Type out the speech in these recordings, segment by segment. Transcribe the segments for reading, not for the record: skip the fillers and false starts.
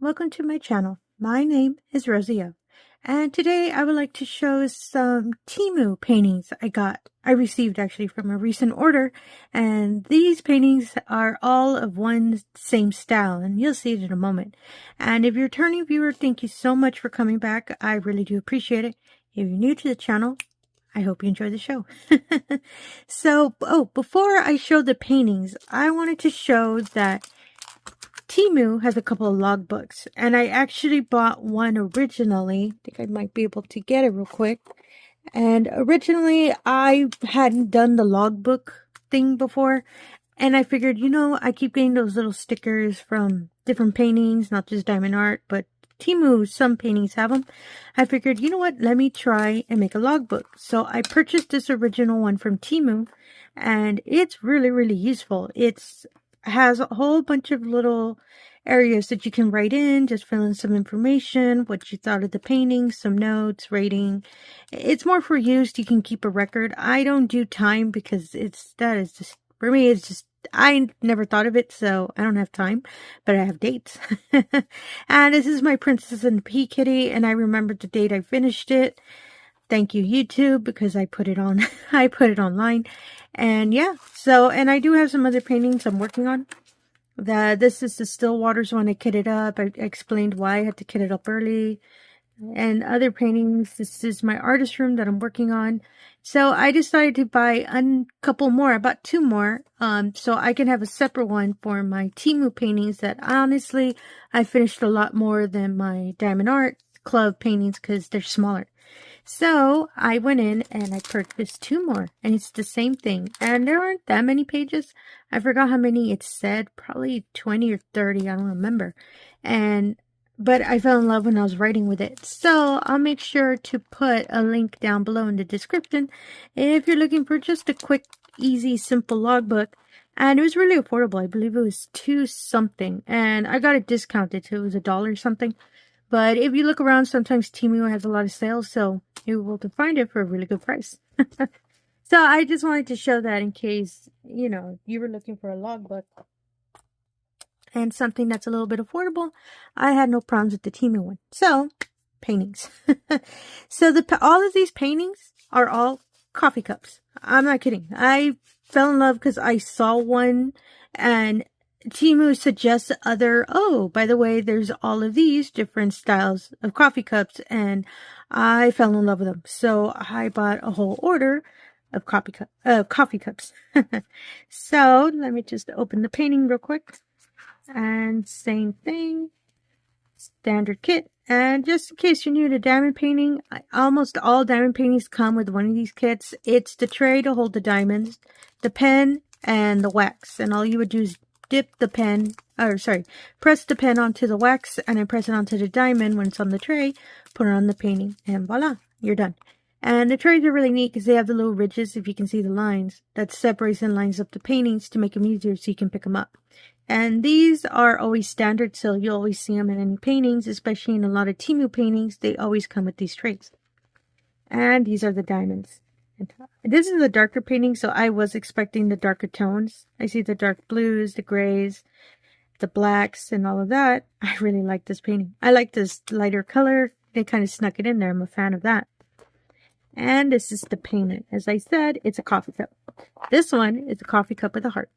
welcome to my channel. My name is Rosy O, and today I would like to show some TEMU paintings I received actually from a recent order, and these paintings are all of one same style, and you'll see it in a moment. And if you're a returning viewer, thank you so much for coming back. I really do appreciate it. If you're new to the channel, I hope you enjoy the show. Before I show the paintings, I wanted to show that TEMU has a couple of logbooks, and I actually bought one originally. I think I might be able to get it real quick. And originally, I hadn't done the logbook thing before, and I figured, I keep getting those little stickers from different paintings, not just diamond art, but TEMU, some paintings have them. I figured, you know what, let me try and make a logbook. So I purchased this original one from TEMU, and it's really, really useful. It has a whole bunch of little areas that you can write in, just fill in some information, what you thought of the painting, some notes, rating. It's more for use. You can keep a record. I don't do time because for me, it's just, I never thought of it, so I don't have time, but I have dates. And this is my Princess and the Pea Kitty, and I remembered the date I finished it. Thank you, YouTube, because I put it on. I put it online, and yeah. And I do have some other paintings I'm working on. This is the Still Waters one. I kitted up. I explained why I had to kit it up early, and other paintings. This is my artist room that I'm working on. So I decided to buy a couple more. I bought 2 more, so I can have a separate one for my TEMU paintings. That honestly, I finished a lot more than my Diamond Art Club paintings because they're smaller. So I went in and I purchased 2 more, and it's the same thing. And there aren't that many pages. I forgot how many it said, probably 20 or 30, I don't remember. But I fell in love when I was writing with it. So I'll make sure to put a link down below in the description if you're looking for just a quick, easy, simple logbook. And it was really affordable. I believe it was $2 something, and I got it discounted, so it was $1 something. But if you look around, sometimes TEMU has a lot of sales, so you're able to find it for a really good price. So I just wanted to show that in case, you were looking for a logbook and something that's a little bit affordable. I had no problems with the TEMU one. So, paintings. So all of these paintings are all coffee cups. I'm not kidding. I fell in love because I saw one, and TEMU suggests by the way, there's all of these different styles of coffee cups, and I fell in love with them. So I bought a whole order of coffee cups. So let me just open the painting real quick. And same thing, standard kit. And just in case you're new to diamond painting, almost all diamond paintings come with one of these kits. It's the tray to hold the diamonds, the pen, and the wax. And all you would do is press the pen onto the wax, and then press it onto the diamond when it's on the tray, put it on the painting, and voila, you're done. And the trays are really neat because they have the little ridges, if you can see the lines, that separates and lines up the paintings to make them easier so you can pick them up. And these are always standard, so you'll always see them in any paintings, especially in a lot of TEMU paintings. They always come with these trays. And these are the diamonds. This is a darker painting, so I was expecting the darker tones. I see the dark blues, the grays, the blacks, and all of that. I really like this painting. I like this lighter color. They kind of snuck it in there. I'm a fan of that. And this is the painting. As I said, it's a coffee cup. This one is a coffee cup with a heart.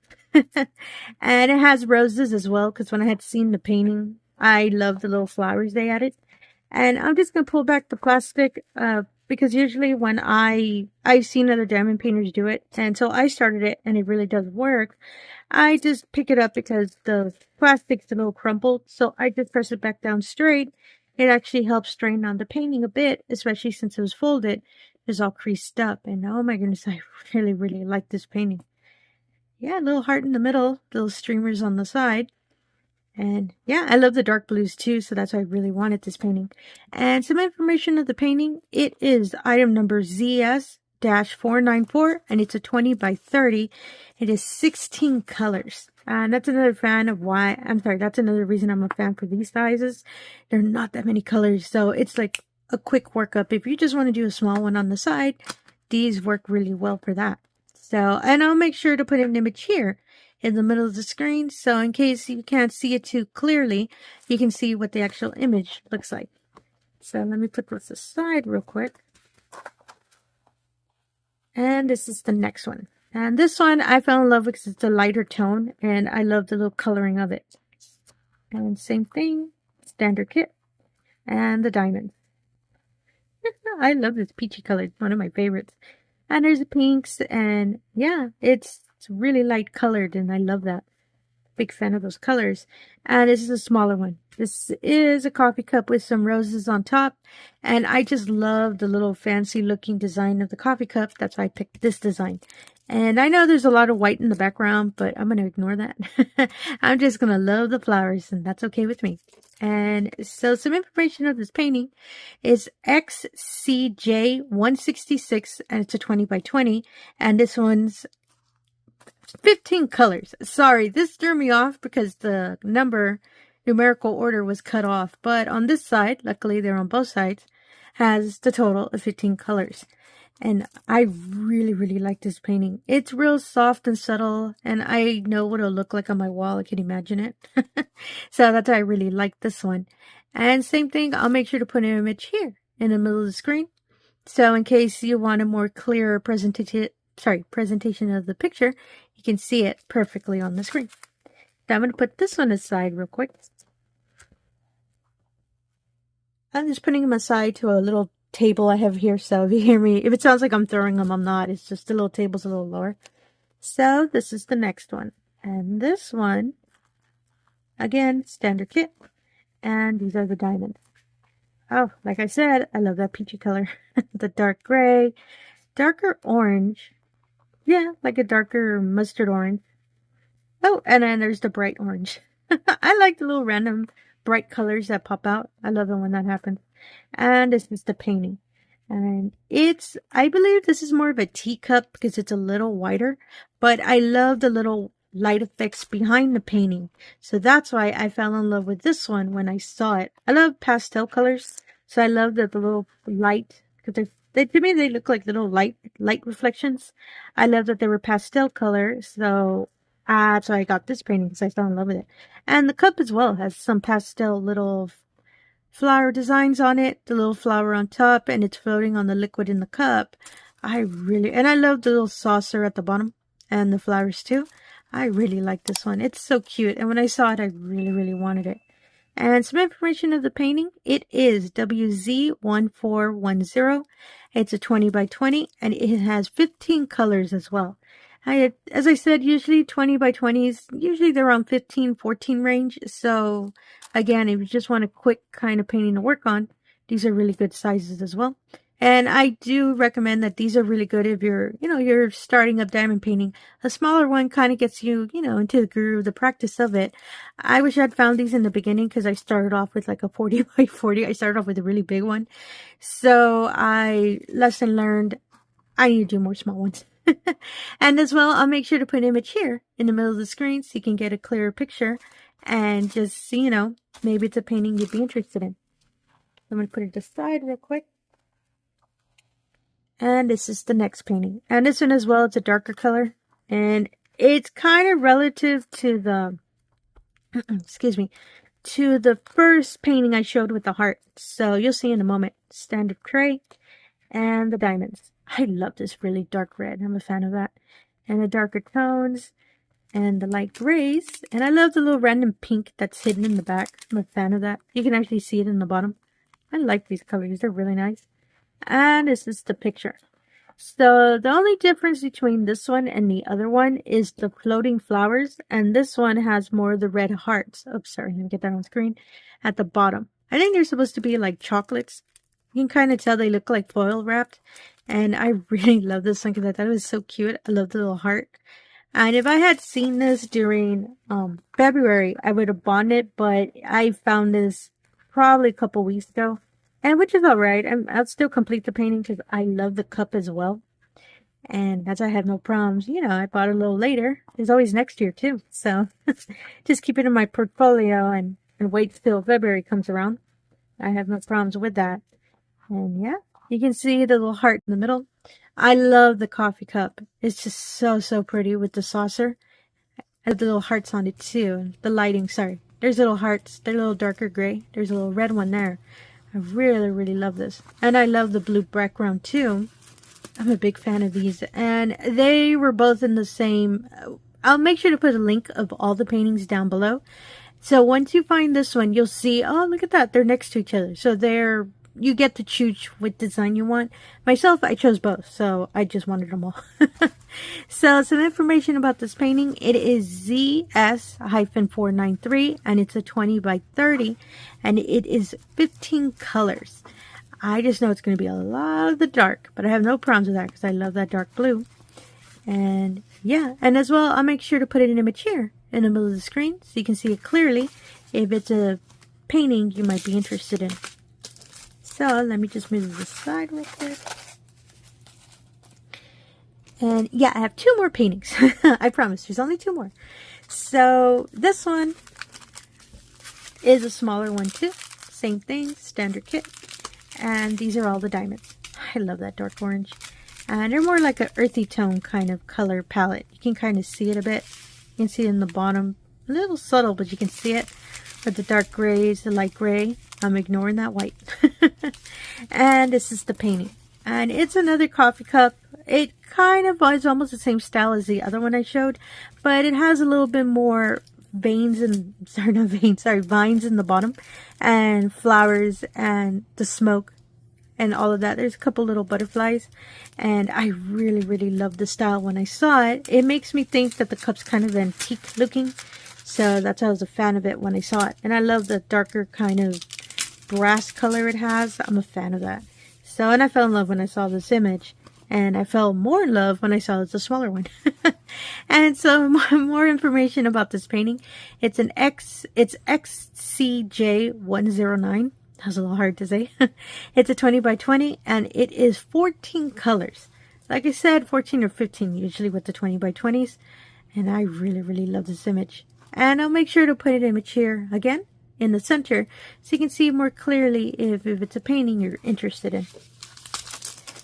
And it has roses as well, because when I had seen the painting, I love the little flowers they added. And I'm just going to pull back the plastic, because usually when I've seen other diamond painters do it, and so I started it, and it really does work. I just pick it up because the plastic's a little crumpled, so I just press it back down straight. It actually helps strain on the painting a bit, especially since it was folded. It's all creased up, and oh my goodness, I really, really like this painting. Yeah, a little heart in the middle, little streamers on the side. And yeah, I love the dark blues too, so that's why I really wanted this painting. And some information of the painting. It is item number ZS-494, and it's a 20 by 30. It is 16 colors. And that's another that's another reason I'm a fan for these sizes. There are not that many colors, so it's like a quick workup. If you just want to do a small one on the side, these work really well for that. So, and I'll make sure to put an image here in the middle of the screen. So in case you can't see it too clearly, you can see what the actual image looks like. So let me put this aside real quick. And this is the next one. And this one I fell in love with because it's a lighter tone and I love the little coloring of it. And same thing, standard kit and the diamond. I love this peachy color. It's one of my favorites. And there's the pinks and yeah, it's really light colored and I love that. Big fan of those colors. And this is a smaller one. This is a coffee cup with some roses on top. And I just love the little fancy looking design of the coffee cup. That's why I picked this design. And I know there's a lot of white in the background, but I'm going to ignore that. I'm just going to love the flowers and that's okay with me. And so some information of this painting is XCJ166 and it's a 20 by 20. And this one's 15 colors. Sorry, this threw me off because the numerical order was cut off. But on this side, luckily they're on both sides, has the total of 15 colors. And I really, really like this painting. It's real soft and subtle. And I know what it'll look like on my wall. I can imagine it. So that's why I really like this one. And same thing, I'll make sure to put an image here in the middle of the screen. So in case you want a more clear presentation of the picture, you can see it perfectly on the screen. Now I'm going to put this one aside real quick. I'm just putting them aside to a little table I have here. So if you hear me, if it sounds like I'm throwing them, I'm not. It's just the little table's a little lower. So this is the next one. And this one, again, standard kit. And these are the diamonds. Oh, like I said, I love that peachy color. The dark gray, darker orange. Yeah, like a darker mustard orange. Oh, and then there's the bright orange. I like the little random bright colors that pop out. I love it when that happens. And this is the painting. And I believe this is more of a teacup because it's a little wider. But I love the little light effects behind the painting. So that's why I fell in love with this one when I saw it. I love pastel colors. So I love the little light. Because to me, they look like little light reflections. I love that they were pastel color. So that's why I got this painting because I fell in love with it. And the cup as well has some pastel little flower designs on it. The little flower on top and it's floating on the liquid in the cup. And I love the little saucer at the bottom and the flowers too. I really like this one. It's so cute. And when I saw it, I really, really wanted it. And some information of the painting. It is WZ1410. It's a 20 by 20 and it has 15 colors as well. As I said, usually 20 by 20s, usually they're around 15, 14 range. So again, if you just want a quick kind of painting to work on, these are really good sizes as well. And I do recommend that these are really good if you're starting up diamond painting. A smaller one kind of gets you, into the groove, the practice of it. I wish I'd found these in the beginning because I started off with like a 40 by 40. I started off with a really big one. So lesson learned, I need to do more small ones. And as well, I'll make sure to put an image here in the middle of the screen so you can get a clearer picture and just, maybe it's a painting you'd be interested in. I'm going to put it aside real quick. And this is the next painting. And this one as well, it's a darker color. And it's kind of relative to the, to the first painting I showed with the heart. So you'll see in a moment. Standard gray and the diamonds. I love this really dark red. I'm a fan of that. And the darker tones and the light grays. And I love the little random pink that's hidden in the back. I'm a fan of that. You can actually see it in the bottom. I like these colors. They're really nice. And this is the picture. So the only difference between this one and the other one is the floating flowers. And this one has more of the red hearts. Oops, sorry. Let me get that on screen. At the bottom. I think they're supposed to be like chocolates. You can kind of tell they look like foil wrapped. And I really love this one because I thought it was so cute. I love the little heart. And if I had seen this during February, I would have bought it. But I found this probably a couple weeks ago. And which is alright. I'll still complete the painting because I love the cup as well. And that's why I have no problems. I bought it a little later. It's always next year too. So just keep it in my portfolio and wait till February comes around. I have no problems with that. And yeah, you can see the little heart in the middle. I love the coffee cup. It's just so, so pretty with the saucer. Has the little hearts on it too. The lighting, sorry. There's little hearts. They're a little darker gray. There's a little red one there. I really, really love this. And I love the blue background too. I'm a big fan of these. And they were both in the same... I'll make sure to put a link of all the paintings down below. So once you find this one, you'll see, oh, look at that. They're next to each other. So you get to choose what design you want. Myself, I chose both. So I just wanted them all. So some information about this painting. It is ZS-493 and it's a 20 by 30 and it is 15 colors. I just know it's going to be a lot of the dark, but I have no problems with that because I love that dark blue. And yeah, and as well, I'll make sure to put an image here in the middle of the screen so you can see it clearly if it's a painting you might be interested in. So let me just move this aside real quick. And yeah, I have 2 more paintings. I promise, there's only 2 more. So this one is a smaller one too. Same thing, standard kit. And these are all the diamonds. I love that dark orange. And they're more like an earthy tone kind of color palette. You can kind of see it a bit. You can see it in the bottom. A little subtle, but you can see it. But the dark grays, the light gray. I'm ignoring that white. And this is the painting. And it's another coffee cup. It kind of is almost the same style as the other one I showed. But it has a little bit more vines in the bottom. And flowers and the smoke. And all of that. There's a couple little butterflies. And I really, really love the style when I saw it. It makes me think that the cup's kind of antique looking. So that's why I was a fan of it when I saw it. And I love the darker kind of brass color it has. I'm a fan of that. So, and I fell in love when I saw this image. And I fell more in love when I saw it's a smaller one. And so more information about this painting. It's XCJ109. That was a little hard to say. It's a 20 by 20 and it is 14 colors. Like I said, 14 or 15 usually with the 20 by 20s. And I really, really love this image. And I'll make sure to put an image here again in the center so you can see more clearly if it's a painting you're interested in.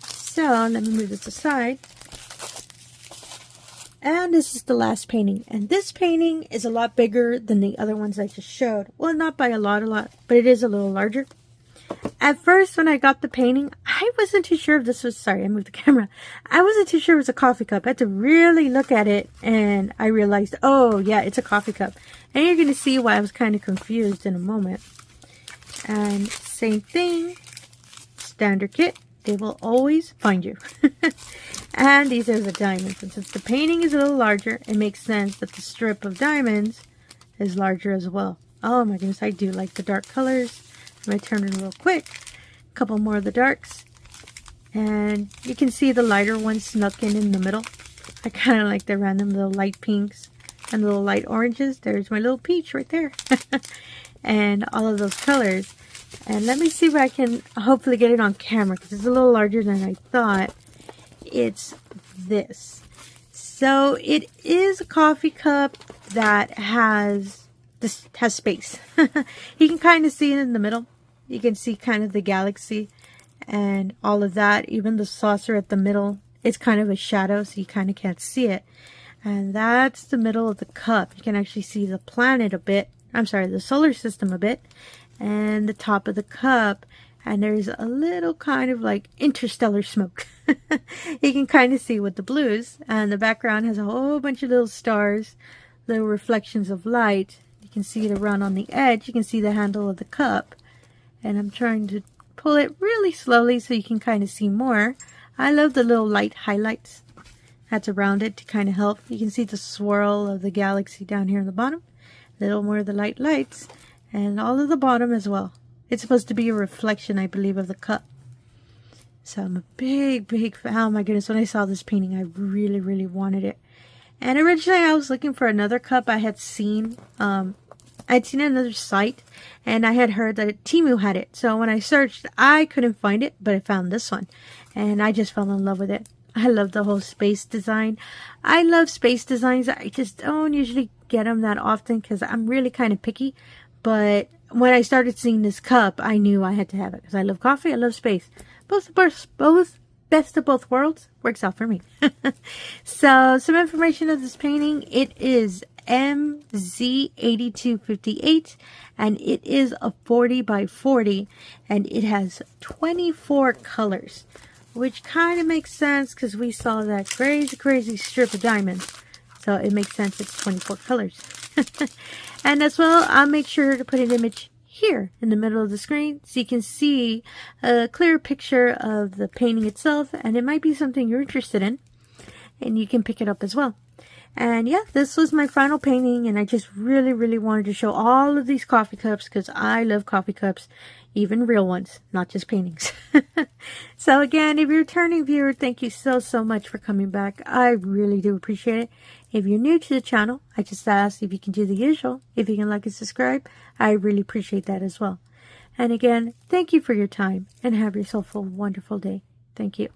So let me move this aside. And this is the last painting. And this painting is a lot bigger than the other ones I just showed. Well, not by a lot, but it is a little larger. At first, when I got the painting, I wasn't too sure if this was, sorry, I moved the camera. I wasn't too sure it was a coffee cup. I had to really look at it and I realized, oh yeah, it's a coffee cup. And you're going to see why I was kind of confused in a moment. And same thing, standard kit. They will always find you. And these are the diamonds. And since the painting is a little larger, it makes sense that the strip of diamonds is larger as well. Oh my goodness, I do like the dark colors. I'm going to turn it real quick. A couple more of the darks. And you can see the lighter ones snuck in the middle. I kind of like the random little light pinks and little light oranges. There's my little peach right there. And all of those colors. And let me see if I can hopefully get it on camera because it's a little larger than I thought. It's this. So it is a coffee cup that has space. You can kind of see it in the middle. You can see kind of the galaxy and all of that. Even the saucer at the middle, it's kind of a shadow, so you kind of can't see it. And that's the middle of the cup. You can actually see the planet a bit. I'm sorry, the solar system a bit. And the top of the cup, and there's a little kind of like interstellar smoke. You can kind of see with the blues, and the background has a whole bunch of little stars, little reflections of light. You can see it around on the edge. You can see the handle of the cup, and I'm trying to pull it really slowly so you can kind of see more. I love the little light highlights that's around it to kind of help. You can see the swirl of the galaxy down here in the bottom, a little more of the lights. And all of the bottom as well. It's supposed to be a reflection, I believe, of the cup. So I'm a big, big fan. Oh my goodness, when I saw this painting, I really, really wanted it. And originally I was looking for another cup I had seen. I'd seen another site. And I had heard that TEMU had it. So when I searched, I couldn't find it. But I found this one. And I just fell in love with it. I love the whole space design. I love space designs. I just don't usually get them that often because I'm really kind of picky. But when I started seeing this cup, I knew I had to have it. Because I love coffee, I love space. Both best of both worlds works out for me. So, some information of this painting. It is MZ8258, and it is a 40 by 40, and it has 24 colors, which kind of makes sense because we saw that crazy strip of diamonds, so it makes sense it's 24 colors. And as well, I'll make sure to put an image here in the middle of the screen so you can see a clear picture of the painting itself, and it might be something you're interested in and you can pick it up as well. And yeah, this was my final painting, and I just really wanted to show all of these coffee cups because I love coffee cups, even real ones, not just paintings. So again, if you're a returning viewer, thank you so much for coming back. I really do appreciate it. If you're new to the channel, I just ask if you can do the usual. If you can like and subscribe, I really appreciate that as well. And again, thank you for your time, and have yourself a wonderful day. Thank you.